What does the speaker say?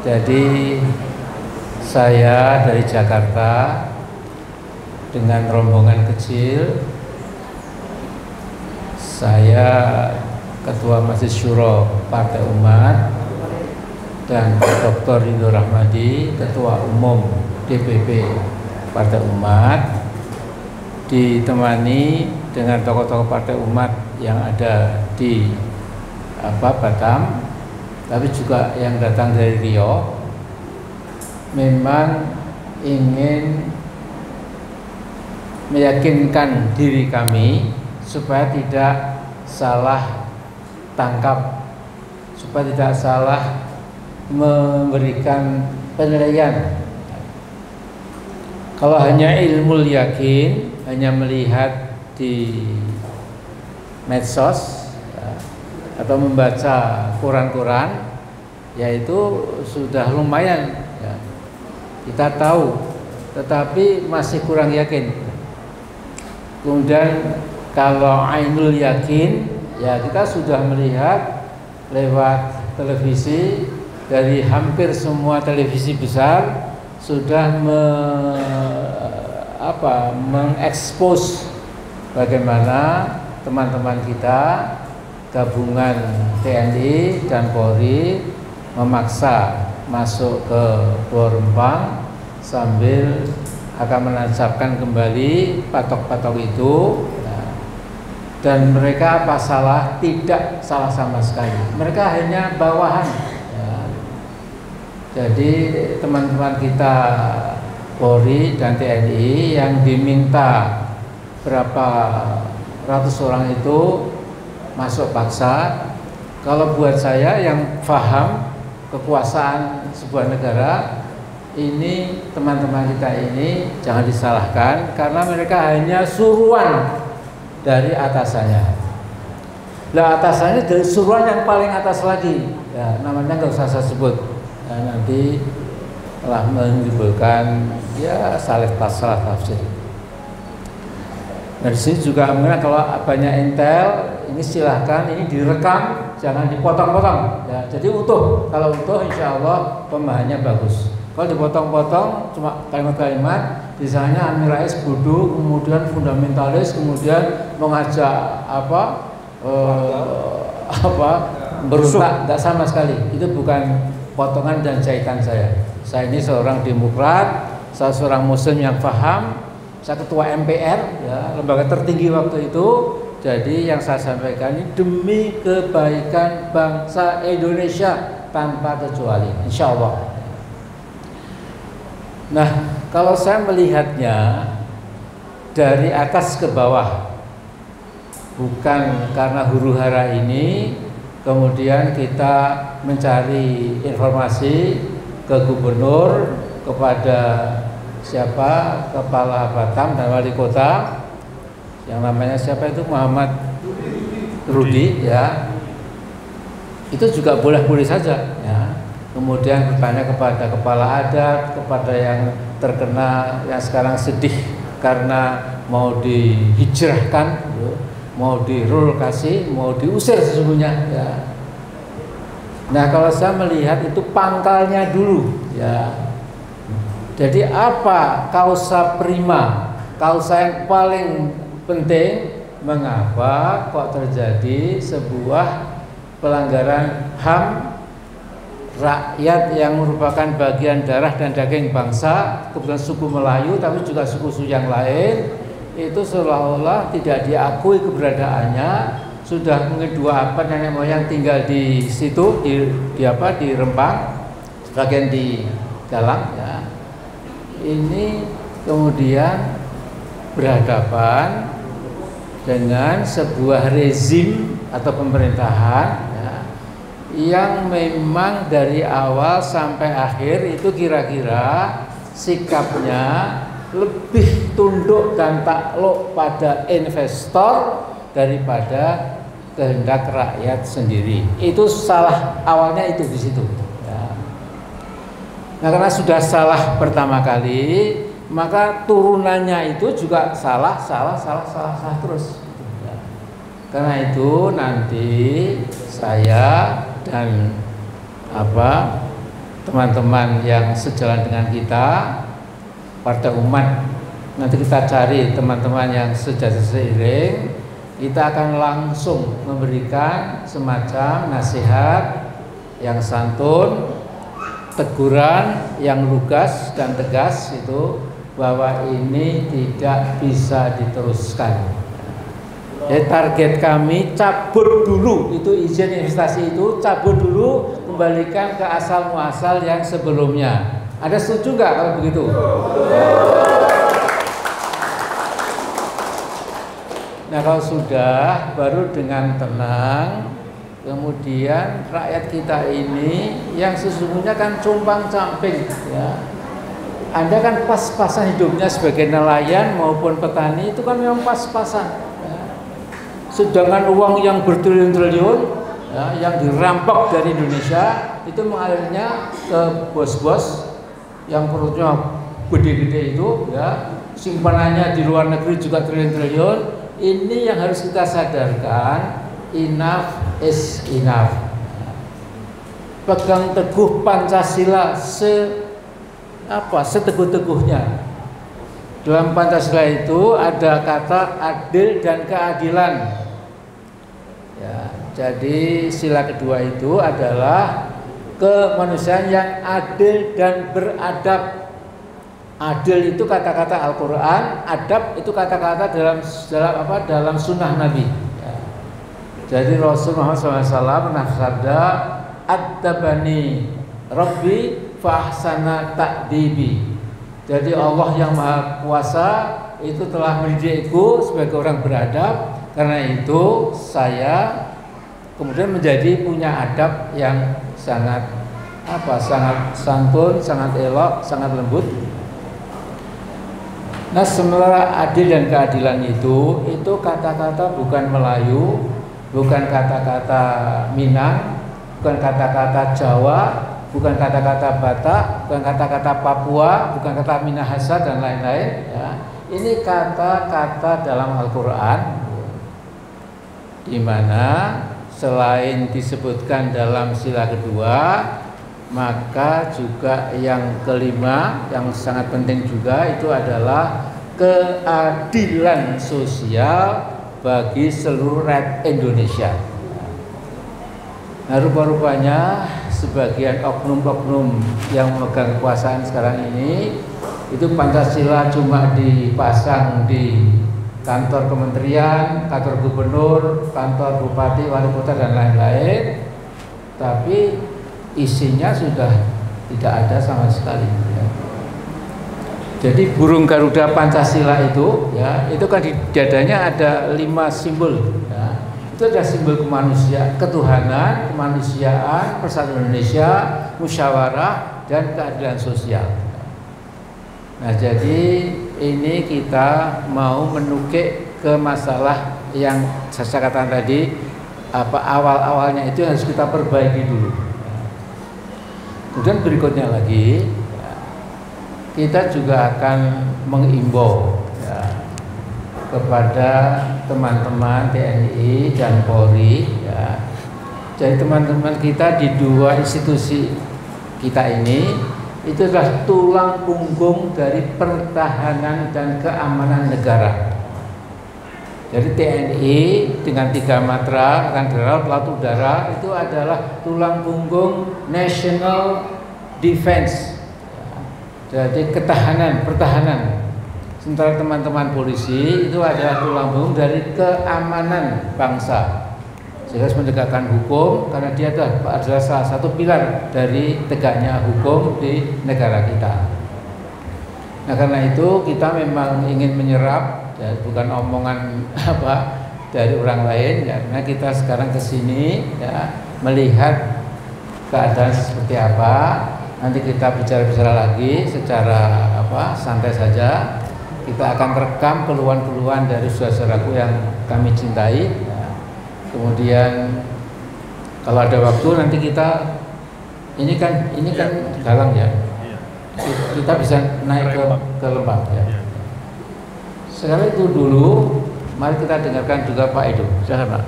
Jadi saya dari Jakarta dengan rombongan kecil, saya Ketua Majelis Syuro Partai Umat dan Dr. Ridho Rahmadi, Ketua Umum DPP Partai Umat, ditemani dengan tokoh-tokoh Partai Umat yang ada di Batam, tapi juga yang datang dari Riau. Memang ingin meyakinkan diri kami supaya tidak salah tangkap, supaya tidak salah memberikan penilaian. Kalau hanya ilmu yakin, hanya melihat di medsos atau membaca koran-koran, yaitu sudah lumayan ya, kita tahu, tetapi masih kurang yakin. Kemudian kalau ainul yakin, ya kita sudah melihat lewat televisi, dari hampir semua televisi besar sudah mengekspos bagaimana teman-teman kita gabungan TNI dan Polri memaksa masuk ke Pulau Rempang sambil akan menancapkan kembali patok-patok itu. Dan mereka apa salah? Tidak salah sama sekali. Mereka hanya bawahan ya. Jadi teman-teman kita Polri dan TNI yang diminta berapa ratus orang itu masuk paksa. Kalau buat saya yang paham kekuasaan sebuah negara, ini teman-teman kita ini jangan disalahkan karena mereka hanya suruhan dari atasannya. Lah atasannya dari suruhan yang paling atas lagi, ya namanya nggak usah saya sebut. Ya, nanti telah menimbulkan ya salah tafsir. Dari sini juga kalau banyak intel ini silahkan ini direkam, jangan dipotong-potong. Ya, jadi utuh. Kalau utuh, insya Allah pemahamannya bagus. Kalau dipotong-potong cuma kalimat-kalimat, misalnya Amin Rais bodoh, kemudian fundamentalis, kemudian mengajak berontak, nggak sama sekali. Itu bukan potongan dan jahitan saya. Saya ini seorang demokrat, saya seorang muslim yang paham, saya ketua MPR, ya, lembaga tertinggi waktu itu. Jadi yang saya sampaikan ini demi kebaikan bangsa Indonesia tanpa kecuali, insya Allah. Nah, kalau saya melihatnya dari atas ke bawah, bukan karena huru hara ini, kemudian kita mencari informasi ke gubernur, kepada siapa, kepala Batam dan wali kota, yang namanya siapa itu Muhammad Rudi, ya, itu juga boleh-boleh saja, ya. Kemudian bertanya kepada kepala adat, kepada yang terkena, yang sekarang sedih karena mau dihijrahkan, mau direlokasi, mau diusir sesungguhnya. Ya. Nah kalau saya melihat itu pangkalnya dulu, ya. Jadi apa kausa prima, kausa yang paling penting, mengapa kok terjadi sebuah pelanggaran HAM rakyat yang merupakan bagian darah dan daging bangsa, kebetulan suku Melayu tapi juga suku-suku yang lain, itu seolah-olah tidak diakui keberadaannya. Sudah mungkin dua nenek moyang tinggal di situ, di Rempang, sebagian di Galang, ya. Ini kemudian berhadapan dengan sebuah rezim atau pemerintahan yang memang dari awal sampai akhir itu kira-kira sikapnya lebih tunduk dan takluk pada investor daripada kehendak rakyat sendiri. Itu salah awalnya itu di situ. Ya. Nah karena sudah salah pertama kali, maka turunannya itu juga salah terus. Ya. Karena itu nanti saya dan teman-teman yang sejalan dengan kita, partai umat. Nanti kita cari teman-teman yang sejajar seiring, kita akan langsung memberikan semacam nasihat yang santun, teguran yang lugas dan tegas itu bahwa ini tidak bisa diteruskan. Jadi target kami cabut dulu itu izin investasi itu, cabut dulu, kembalikan ke asal muasal yang sebelumnya. Ada setuju nggak kalau begitu? Nah kalau sudah, baru dengan tenang, kemudian rakyat kita ini yang sesungguhnya kan compang-camping, ya. Anda kan pas-pasan hidupnya sebagai nelayan maupun petani itu kan memang pas-pasan. Ya. Sedangkan uang yang bertriliun-triliun, ya, yang dirampok dari Indonesia itu mengalirnya ke bos-bos yang perutnya gede-gede itu, ya, simpanannya di luar negeri juga triliun-triliun. Ini yang harus kita sadarkan, enough is enough. Pegang teguh Pancasila seteguh-teguhnya. Dalam Pancasila itu ada kata adil dan keadilan. Ya, jadi sila kedua itu adalah kemanusiaan yang adil dan beradab. Adil itu kata-kata Al-Quran, adab itu kata-kata dalam sunnah Nabi. Ya. Jadi Rasulullah SAW pernah bersabda, "Adabani Rabbi fa-ahsana ta'dibi." Jadi Allah yang Maha Kuasa itu telah mendidikku sebagai orang beradab. Karena itu saya kemudian menjadi punya adab yang sangat santun, sangat elok, sangat lembut. Nah, sementara adil dan keadilan itu kata-kata bukan Melayu, bukan kata-kata Minang, bukan kata-kata Jawa, bukan kata-kata Batak, bukan kata-kata Papua, bukan kata Minahasa dan lain-lain. Ya. Ini kata-kata dalam Al-Quran, di mana selain disebutkan dalam sila kedua, maka juga yang kelima yang sangat penting juga itu adalah keadilan sosial bagi seluruh rakyat Indonesia. Nah, rupa-rupanya sebagian oknum-oknum yang memegang kekuasaan sekarang ini itu Pancasila cuma dipasang di kantor kementerian, kantor gubernur, kantor bupati, wali kota dan lain-lain, tapi isinya sudah tidak ada sama sekali. Ya. Jadi burung Garuda Pancasila itu, ya, itu kan di dadanya ada 5 simbol. Ya. Itu ada simbol kemanusiaan, ketuhanan, kemanusiaan, persatuan Indonesia, musyawarah dan keadilan sosial. Nah, jadi ini kita mau menukik ke masalah yang saya katakan tadi, awal-awalnya itu harus kita perbaiki dulu. Kemudian berikutnya lagi, ya, kita juga akan mengimbau, ya, kepada teman-teman TNI dan Polri, ya. Jadi teman-teman kita di dua institusi kita ini itu adalah tulang punggung dari pertahanan dan keamanan negara. Jadi TNI dengan 3 matra, Angkatan Darat, Laut Udara itu adalah tulang punggung national defense. Jadi pertahanan. Sementara teman-teman polisi itu adalah tulang punggung dari keamanan bangsa. Sehingga harus menegakkan hukum karena dia adalah salah satu pilar dari tegaknya hukum di negara kita. Nah, karena itu kita memang ingin menyerap, ya, bukan omongan dari orang lain, ya, karena kita sekarang kesini, ya, melihat keadaan seperti apa. Nanti kita bicara-bicara lagi secara santai saja. Kita akan rekam keluhan-keluhan dari saudara-saudaraku yang kami cintai, ya. Kemudian kalau ada waktu nanti kita ini kan dalam, ya, kita bisa naik ke Lembang, ya. Sekarang itu dulu, mari kita dengarkan juga Pak Edo. Silakan Pak.